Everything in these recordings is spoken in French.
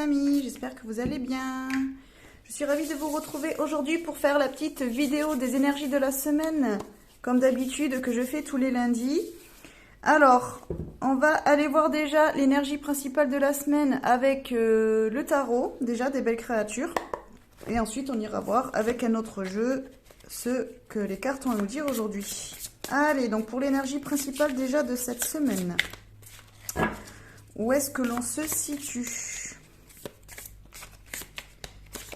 amis, j'espère que vous allez bien. Je suis ravie de vous retrouver aujourd'hui pour faire la petite vidéo des énergies de la semaine, comme d'habitude que je fais tous les lundis. Alors, on va aller voir déjà l'énergie principale de la semaine avec le tarot, déjà des belles créatures. Et ensuite, on ira voir avec un autre jeu ce que les cartes ont à nous dire aujourd'hui. Allez, donc pour l'énergie principale déjà de cette semaine. Où est-ce que l'on se situe?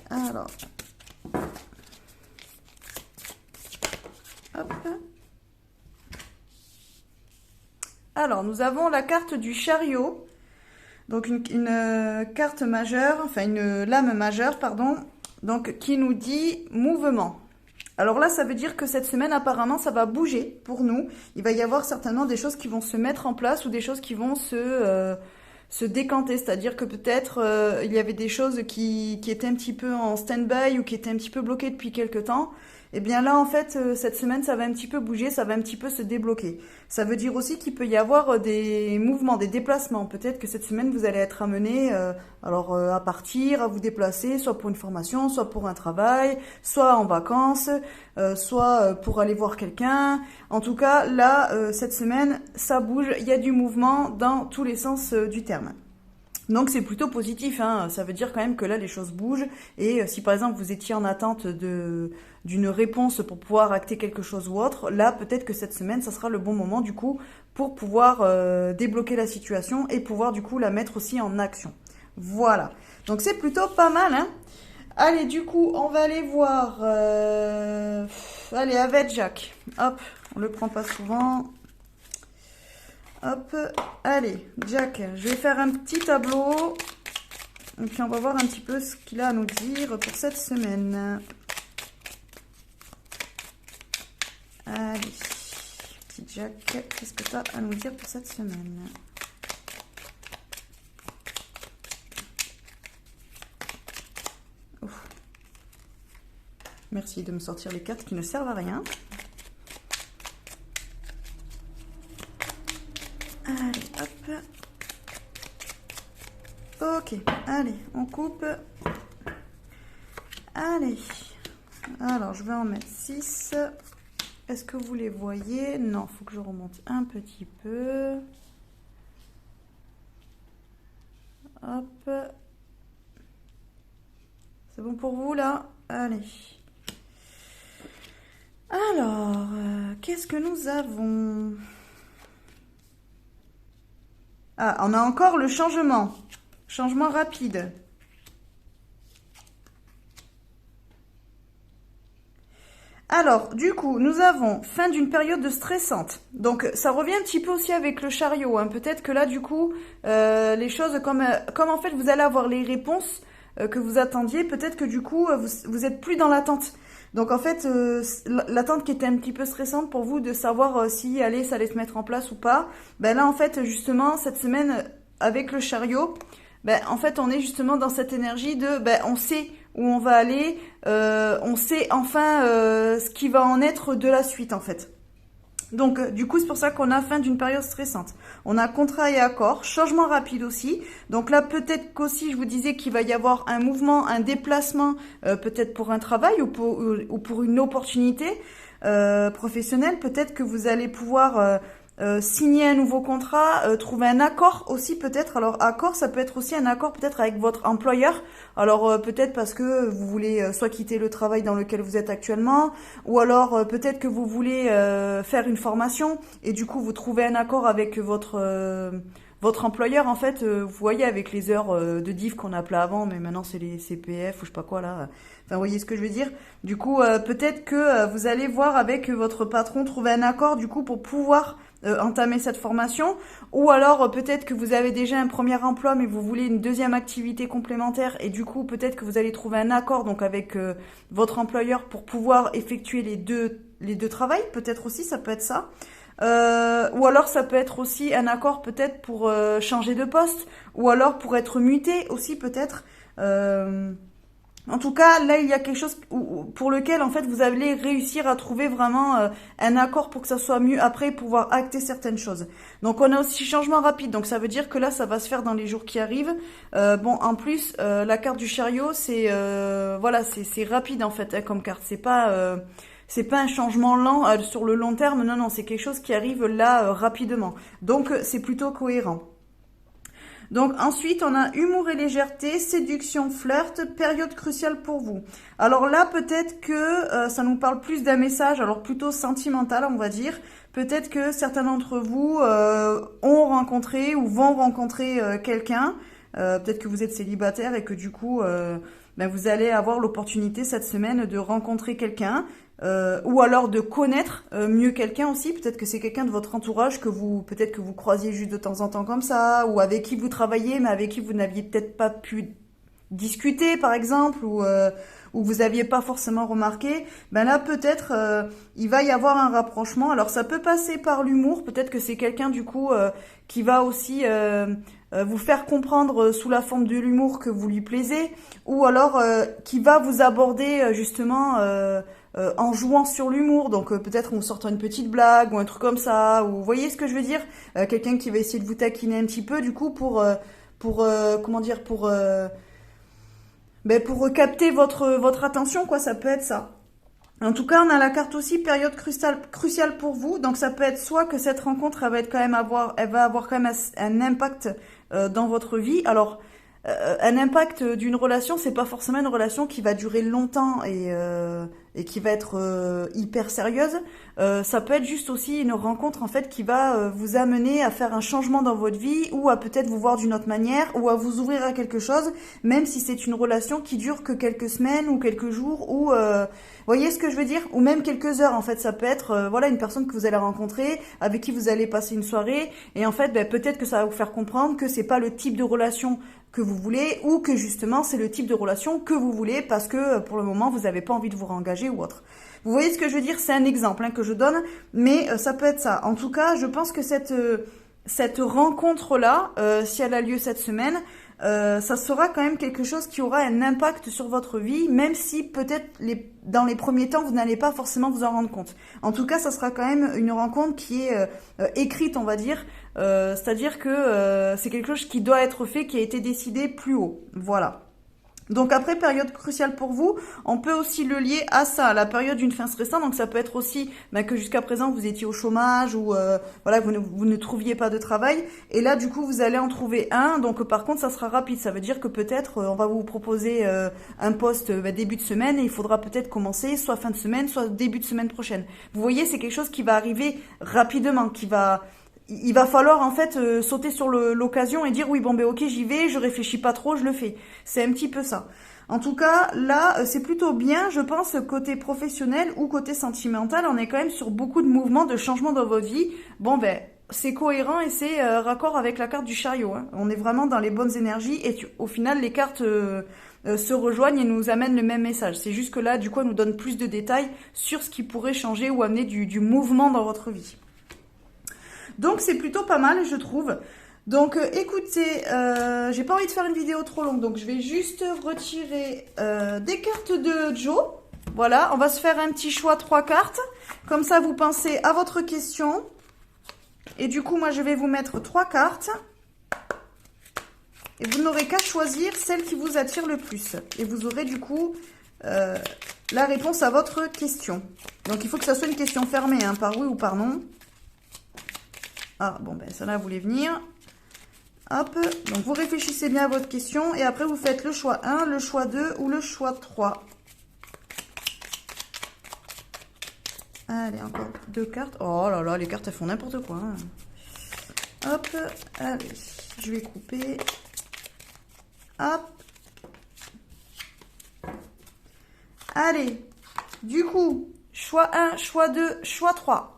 Alors. Hop. Alors, nous avons la carte du chariot. Donc, une carte majeure, enfin une lame majeure, pardon. Donc, qui nous dit mouvement. Alors là, ça veut dire que cette semaine, apparemment, ça va bouger pour nous. Il va y avoir certainement des choses qui vont se mettre en place ou des choses qui vont se décanter. C'est-à-dire que peut-être il y avait des choses qui étaient un petit peu en stand-by ou qui étaient un petit peu bloquées depuis quelques temps. Et bien là, en fait, cette semaine, ça va un petit peu bouger, ça va un petit peu se débloquer. Ça veut dire aussi qu'il peut y avoir des mouvements, des déplacements. Peut-être que cette semaine, vous allez être amené à partir, à vous déplacer, soit pour une formation, soit pour un travail, soit en vacances, soit pour aller voir quelqu'un. En tout cas, là, cette semaine, ça bouge, il y a du mouvement dans tous les sens du terme. Donc c'est plutôt positif, hein. Ça veut dire quand même que là les choses bougent et si par exemple vous étiez en attente d'une réponse pour pouvoir acter quelque chose ou autre, là peut-être que cette semaine ça sera le bon moment du coup pour pouvoir débloquer la situation et pouvoir du coup la mettre aussi en action. Voilà, donc c'est plutôt pas mal, hein. Allez, du coup on va aller voir, allez avec Jack, hop, on le prend pas souvent. Hop, allez, Jack, je vais faire un petit tableau. Et puis on va voir un petit peu ce qu'il a à nous dire pour cette semaine. Allez, petit Jack, qu'est-ce que tu as à nous dire pour cette semaine? Ouf. Merci de me sortir les cartes qui ne servent à rien. Allez, hop. Ok, allez, on coupe. Allez. Alors, je vais en mettre 6. Est-ce que vous les voyez? Non, il faut que je remonte un petit peu. Hop. C'est bon pour vous, là? Allez. Alors, qu'est-ce que nous avons? Ah, on a encore le changement. Changement rapide. Alors, du coup, nous avons fin d'une période stressante. Donc, ça revient un petit peu aussi avec le chariot, hein. Peut-être que là, du coup, les choses, comme en fait, vous allez avoir les réponses que vous attendiez, peut-être que du coup, vous êtes plus dans l'attente. Donc en fait, l'attente qui était un petit peu stressante pour vous de savoir si ça allait se mettre en place ou pas, ben là en fait justement cette semaine avec le chariot, ben en fait on est justement dans cette énergie de on sait où on va aller, on sait enfin ce qui va en être de la suite en fait. Donc du coup c'est pour ça qu'on a fin d'une période stressante. On a contrat et accord, changement rapide aussi. Donc là peut-être qu'aussi je vous disais qu'il va y avoir un mouvement, un déplacement, peut-être pour un travail ou pour une opportunité professionnelle. Peut-être que vous allez pouvoir signer un nouveau contrat, trouver un accord aussi peut-être. Alors accord, ça peut être aussi un accord peut-être avec votre employeur. Alors peut-être parce que vous voulez soit quitter le travail dans lequel vous êtes actuellement, ou alors peut-être que vous voulez faire une formation et du coup vous trouvez un accord avec votre employeur. En fait, vous voyez avec les heures de diff qu'on appelait avant, mais maintenant c'est les CPF ou je sais pas quoi là. Enfin, vous voyez ce que je veux dire. Du coup, peut-être que vous allez voir avec votre patron trouver un accord du coup pour pouvoir entamer cette formation, ou alors peut-être que vous avez déjà un premier emploi mais vous voulez une deuxième activité complémentaire et du coup peut-être que vous allez trouver un accord donc avec votre employeur pour pouvoir effectuer les deux travails, peut-être aussi ça peut être ça. Ou alors ça peut être aussi un accord peut-être pour changer de poste, ou alors pour être muté aussi peut-être. En tout cas, là, il y a quelque chose pour lequel, en fait, vous allez réussir à trouver vraiment un accord pour que ça soit mieux après, pouvoir acter certaines choses. Donc, on a aussi changement rapide. Donc, ça veut dire que là, ça va se faire dans les jours qui arrivent. Bon, en plus, la carte du chariot, c'est voilà, c'est rapide en fait hein, comme carte. C'est pas un changement lent sur le long terme. Non, non, c'est quelque chose qui arrive là rapidement. Donc, c'est plutôt cohérent. Donc ensuite, on a humour et légèreté, séduction, flirt, période cruciale pour vous. Alors là, peut-être que ça nous parle plus d'un message, alors plutôt sentimental, on va dire. Peut-être que certains d'entre vous ont rencontré ou vont rencontrer quelqu'un. Peut-être que vous êtes célibataire et que du coup, ben, vous allez avoir l'opportunité cette semaine de rencontrer quelqu'un. Ou alors de connaître mieux quelqu'un aussi. Peut-être que c'est quelqu'un de votre entourage que peut-être que vous croisiez juste de temps en temps comme ça, ou avec qui vous travaillez, mais avec qui vous n'aviez peut-être pas pu discuter, par exemple, ou vous aviez pas forcément remarqué. Ben là, peut-être il va y avoir un rapprochement. Alors ça peut passer par l'humour. Peut-être que c'est quelqu'un du coup qui va aussi vous faire comprendre sous la forme de l'humour que vous lui plaisez, ou alors qui va vous aborder justement en jouant sur l'humour, donc peut-être en sortant une petite blague ou un truc comme ça, ou vous voyez ce que je veux dire, quelqu'un qui va essayer de vous taquiner un petit peu du coup pour comment dire pour capter votre attention quoi, ça peut être ça. En tout cas, on a la carte aussi période cruciale pour vous. Donc ça peut être soit que cette rencontre elle va avoir quand même un impact dans votre vie. Alors un impact d'une relation, c'est pas forcément une relation qui va durer longtemps et qui va être hyper sérieuse. Ça peut être juste aussi une rencontre en fait qui va vous amener à faire un changement dans votre vie ou à peut-être vous voir d'une autre manière ou à vous ouvrir à quelque chose, même si c'est une relation qui dure que quelques semaines ou quelques jours ou voyez ce que je veux dire? Ou même quelques heures en fait, ça peut être voilà une personne que vous allez rencontrer, avec qui vous allez passer une soirée et en fait peut-être que ça va vous faire comprendre que c'est pas le type de relation que vous voulez ou que justement c'est le type de relation que vous voulez parce que pour le moment vous n'avez pas envie de vous réengager ou autre. Vous voyez ce que je veux dire? C'est un exemple que je donne, mais ça peut être ça. En tout cas, je pense que cette rencontre-là, si elle a lieu cette semaine, ça sera quand même quelque chose qui aura un impact sur votre vie, même si peut-être dans les premiers temps, vous n'allez pas forcément vous en rendre compte. En tout cas, ça sera quand même une rencontre qui est écrite, on va dire, c'est-à-dire que c'est quelque chose qui doit être fait, qui a été décidé plus haut. Voilà. Donc après, période cruciale pour vous, on peut aussi le lier à ça, à la période d'une fin stressante. Donc ça peut être aussi que jusqu'à présent vous étiez au chômage ou voilà vous ne trouviez pas de travail. Et là du coup vous allez en trouver un. Donc par contre ça sera rapide. Ça veut dire que peut-être on va vous proposer un poste début de semaine et il faudra peut-être commencer soit fin de semaine, soit début de semaine prochaine. Vous voyez, c'est quelque chose qui va arriver rapidement, il va falloir en fait sauter sur l'occasion et dire oui bon ok j'y vais, je réfléchis pas trop, je le fais. C'est un petit peu ça. En tout cas là c'est plutôt bien, je pense côté professionnel ou côté sentimental, on est quand même sur beaucoup de mouvements, de changements dans votre vie. Bon c'est cohérent et c'est raccord avec la carte du chariot. Hein. On est vraiment dans les bonnes énergies et au final les cartes se rejoignent et nous amènent le même message. C'est juste que là du coup elle nous donne plus de détails sur ce qui pourrait changer ou amener du mouvement dans votre vie. Donc c'est plutôt pas mal je trouve. Donc écoutez, j'ai pas envie de faire une vidéo trop longue, donc je vais juste retirer des cartes de Joe. Voilà, on va se faire un petit choix 3 cartes. Comme ça vous pensez à votre question. Et du coup moi je vais vous mettre 3 cartes. Et vous n'aurez qu'à choisir celle qui vous attire le plus. Et vous aurez du coup la réponse à votre question. Donc il faut que ça soit une question fermée, hein, par oui ou par non. Ah, bon, celle-là voulait venir. Hop, donc vous réfléchissez bien à votre question et après vous faites le choix 1, le choix 2 ou le choix 3. Allez, encore 2 cartes. Oh là là, les cartes elles font n'importe quoi. Hein. Hop, allez, je vais couper. Hop. Allez, du coup, choix 1, choix 2, choix 3.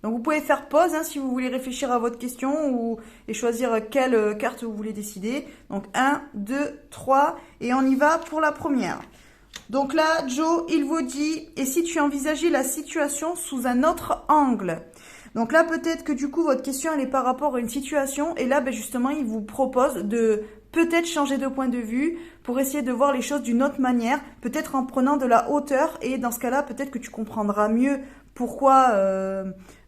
Donc vous pouvez faire pause hein, si vous voulez réfléchir à votre question et choisir quelle carte vous voulez décider. Donc 1, 2, 3 et on y va pour la première. Donc là, Joe, il vous dit, et si tu envisageais la situation sous un autre angle? Donc là, peut-être que du coup, votre question, elle est par rapport à une situation et là, justement, il vous propose de peut-être changer de point de vue pour essayer de voir les choses d'une autre manière, peut-être en prenant de la hauteur, et dans ce cas-là, peut-être que tu comprendras mieux pourquoi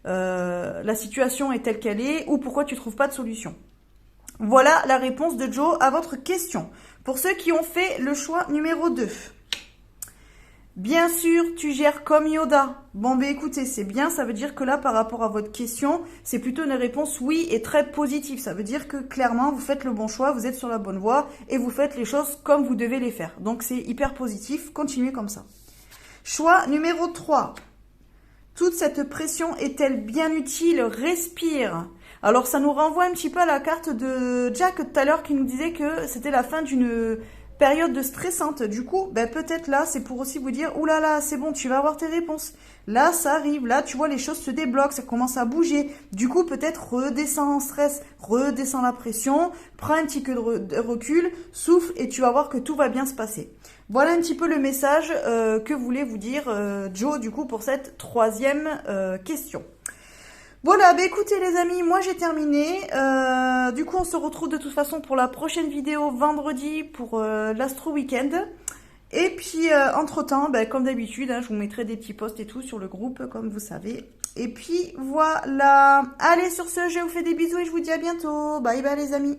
la situation est telle qu'elle est ou pourquoi tu trouves pas de solution. Voilà la réponse de Joe à votre question. Pour ceux qui ont fait le choix numéro 2. Bien sûr, tu gères comme Yoda. Bon, ben écoutez, c'est bien, ça veut dire que là, par rapport à votre question, c'est plutôt une réponse oui et très positive. Ça veut dire que clairement, vous faites le bon choix, vous êtes sur la bonne voie et vous faites les choses comme vous devez les faire. Donc, c'est hyper positif, continuez comme ça. Choix numéro 3. Toute cette pression est-elle bien utile? Respire. Alors, ça nous renvoie un petit peu à la carte de Jack tout à l'heure qui nous disait que c'était la fin d'une période de stressante. Du coup, ben peut-être là, c'est pour aussi vous dire, oulala, là là, c'est bon, tu vas avoir tes réponses. Là, ça arrive. Là, tu vois, les choses se débloquent, ça commence à bouger. Du coup, peut-être redescends en stress, redescends la pression, prends un petit peu de recul, souffle et tu vas voir que tout va bien se passer. Voilà un petit peu le message que voulait vous dire Joe, du coup, pour cette 3e question. Voilà, bah écoutez les amis, moi j'ai terminé. Du coup, on se retrouve de toute façon pour la prochaine vidéo vendredi pour l'Astro Weekend. Et puis, entre-temps, bah, comme d'habitude, hein, je vous mettrai des petits posts et tout sur le groupe, comme vous savez. Et puis, voilà. Allez, sur ce, je vous fais des bisous et je vous dis à bientôt. Bye bye les amis.